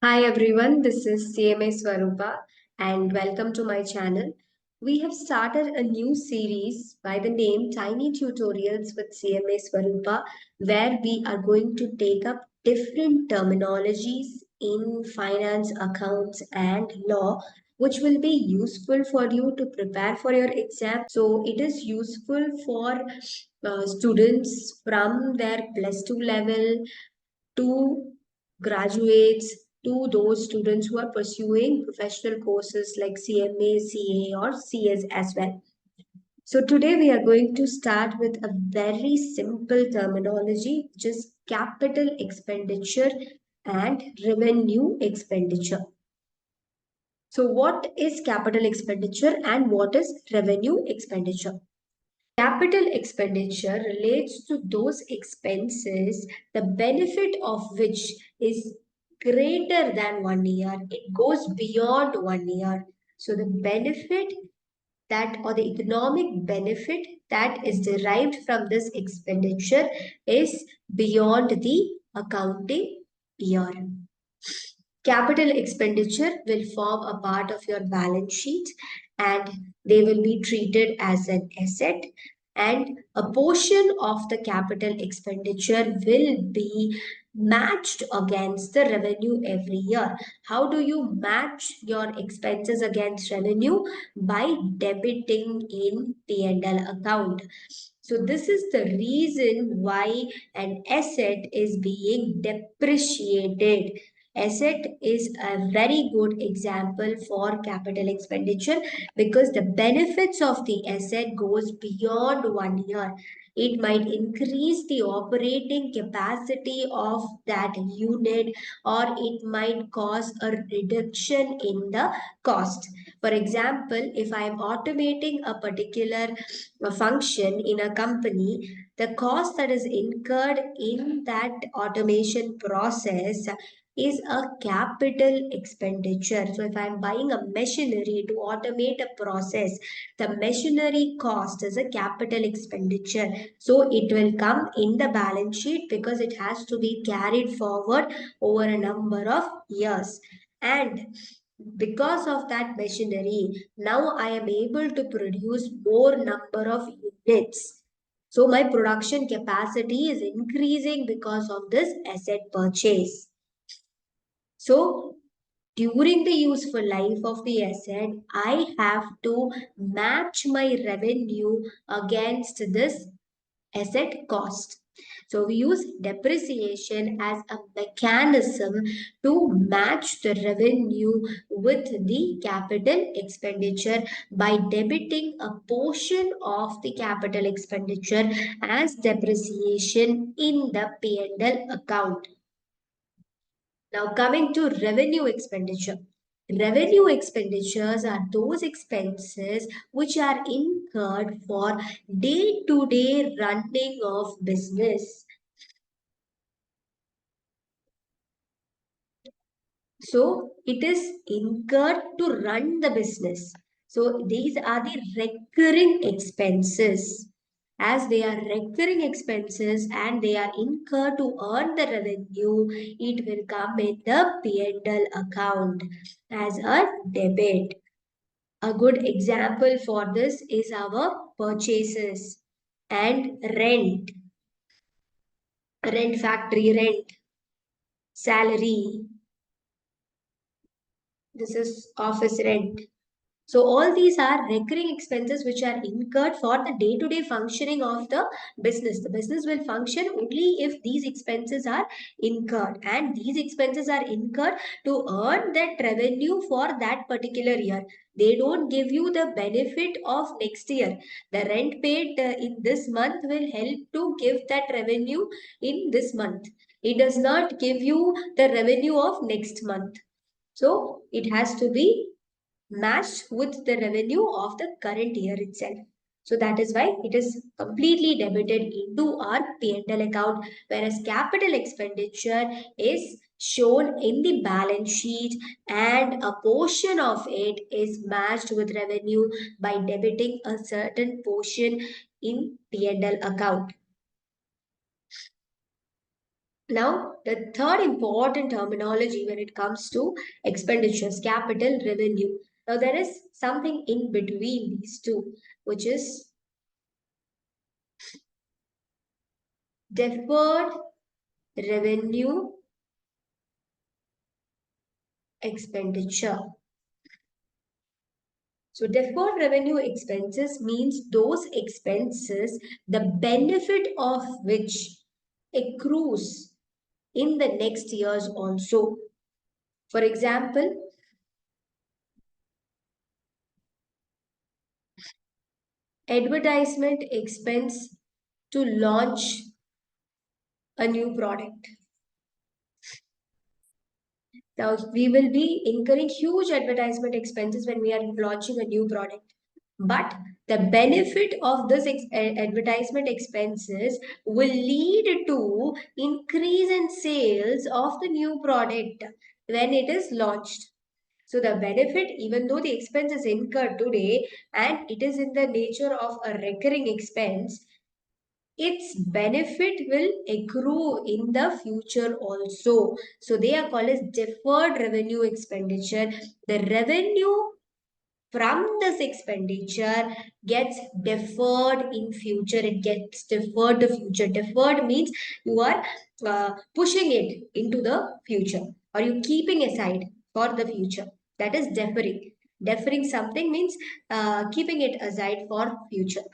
Hi everyone, this is CMA Swarupa and welcome to my channel. We have started a new series by the name Tiny Tutorials with CMA Swarupa where we are going to take up different terminologies in finance, accounts and law which will be useful for you to prepare for your exam. So it is useful for students from their plus 2 level to graduates to those students who are pursuing professional courses like CMA, CA, or CS as well. So, today we are going to start with a very simple terminology, which is capital expenditure and revenue expenditure. So, what is capital expenditure and what is revenue expenditure? Capital expenditure relates to those expenses, the benefit of which is greater than 1 year. It goes beyond 1 year. So the benefit that or the economic benefit that is derived from this expenditure is beyond the accounting year. Capital expenditure will form a part of your balance sheet and they will be treated as an asset, and a portion of the capital expenditure will be matched against the revenue every year. How do you match your expenses against revenue? By debiting in P&L account. So this is the reason why an asset is being depreciated. Asset is a very good example for capital expenditure because the benefits of the asset goes beyond 1 year. It might increase the operating capacity of that unit, or it might cause a reduction in the cost. For example, if I am automating a particular function in a company, the cost that is incurred in that automation process is a capital expenditure. So if I'm buying a machinery to automate a process, the machinery cost is a capital expenditure. So it will come in the balance sheet because it has to be carried forward over a number of years. And because of that machinery, now I am able to produce more number of units. So my production capacity is increasing because of this asset purchase. So during the useful life of the asset, I have to match my revenue against this asset cost. So we use depreciation as a mechanism to match the revenue with the capital expenditure by debiting a portion of the capital expenditure as depreciation in the P&L account. Now, coming to revenue expenditure. Revenue expenditures are those expenses which are incurred for day to day running of business. So, it is incurred to run the business. So, these are the recurring expenses. As they are recurring expenses and they are incurred to earn the revenue, it will come in the P&L account as a debit. A good example for this is our purchases and rent factory rent, salary. This is office rent. So all these are recurring expenses which are incurred for the day-to-day functioning of the business. The business will function only if these expenses are incurred, and these expenses are incurred to earn that revenue for that particular year. They don't give you the benefit of next year. The rent paid in this month will help to give that revenue in this month. It does not give you the revenue of next month. So it has to be matched with the revenue of the current year itself. So that is why it is completely debited into our P&L account, whereas capital expenditure is shown in the balance sheet and a portion of it is matched with revenue by debiting a certain portion in P&L account. Now, the third important terminology when it comes to expenditures, capital revenue. Now, there is something in between these two, which is deferred revenue expenditure. So, deferred revenue expenses means those expenses, the benefit of which accrues in the next years also. For example, advertisement expense to launch a new product. Now, we will be incurring huge advertisement expenses when we are launching a new product. But the benefit of this advertisement expenses will lead to increase in sales of the new product when it is launched. So the benefit, even though the expense is incurred today and it is in the nature of a recurring expense, its benefit will accrue in the future also. So they are called as deferred revenue expenditure. The revenue from this expenditure gets deferred in future. It gets deferred the future. Deferred means you are pushing it into the future, or you keeping aside for the future. That is deferring. Deferring something means keeping it aside for future.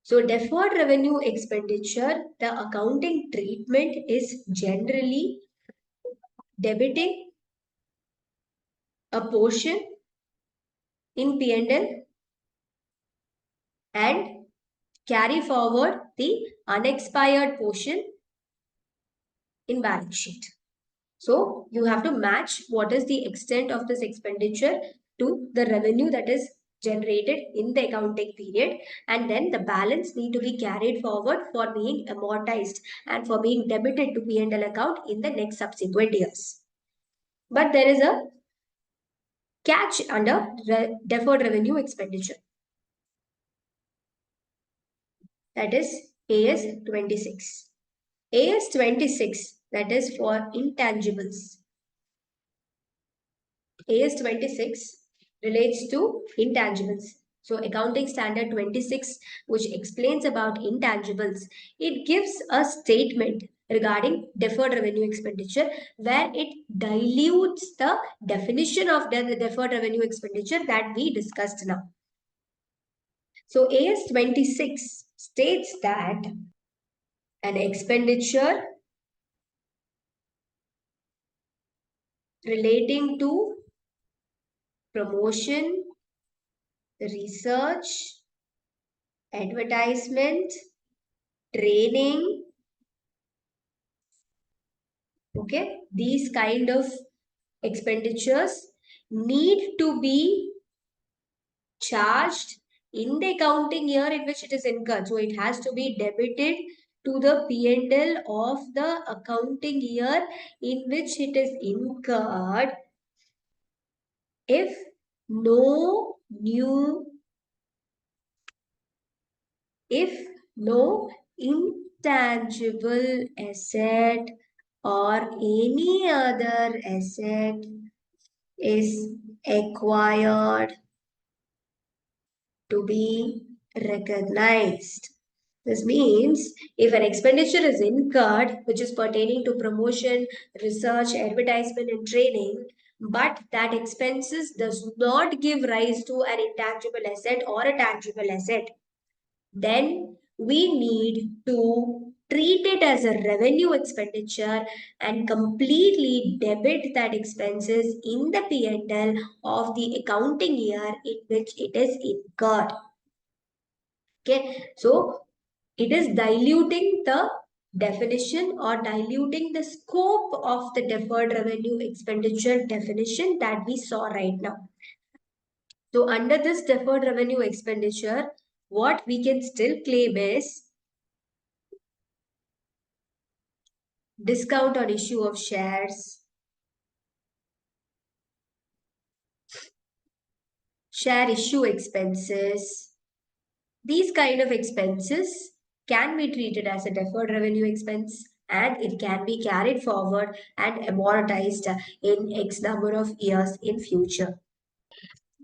So deferred revenue expenditure, the accounting treatment is generally debiting a portion in P&L and carry forward the unexpired portion in balance sheet. So you have to match what is the extent of this expenditure to the revenue that is generated in the accounting period, and then the balance need to be carried forward for being amortized and for being debited to P&L account in the next subsequent years. But there is a catch under deferred revenue expenditure, that is AS 26. AS 26, that is for intangibles. AS 26 relates to intangibles. So accounting standard 26, which explains about intangibles, it gives a statement regarding deferred revenue expenditure where it dilutes the definition of the deferred revenue expenditure that we discussed now. So AS 26 states that an expenditure relating to promotion, research, advertisement, training, okay, these kind of expenditures need to be charged in the accounting year in which it is incurred. So it has to be debited to the P&L of the accounting year in which it is incurred if no new, if no intangible asset or any other asset is acquired to be recognized. This means if an expenditure is incurred, which is pertaining to promotion, research, advertisement, and training, but that expenses does not give rise to an intangible asset or a tangible asset, then we need to treat it as a revenue expenditure and completely debit that expenses in the P&L of the accounting year in which it is incurred. Okay, so it is diluting the definition or diluting the scope of the deferred revenue expenditure definition that we saw right now. So under this deferred revenue expenditure, what we can still claim is discount on issue of shares, share issue expenses. These kind of expenses can be treated as a deferred revenue expense. and it can be carried forward and amortized in X number of years in future.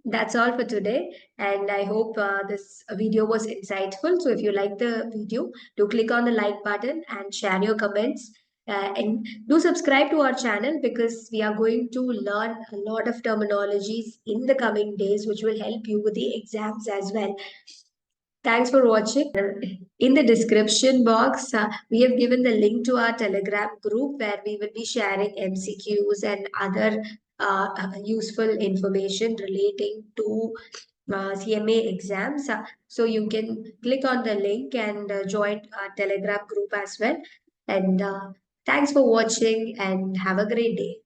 That's all for today, and I hope this video was insightful. So, if you like the video, do click on the like button and share your comments. And do subscribe to our channel because we are going to learn a lot of terminologies in the coming days, which will help you with the exams as well. Thanks for watching. In the description box, we have given the link to our Telegram group where we will be sharing MCQs and other useful information relating to CMA exams. So you can click on the link and join our Telegram group as well. And thanks for watching and have a great day.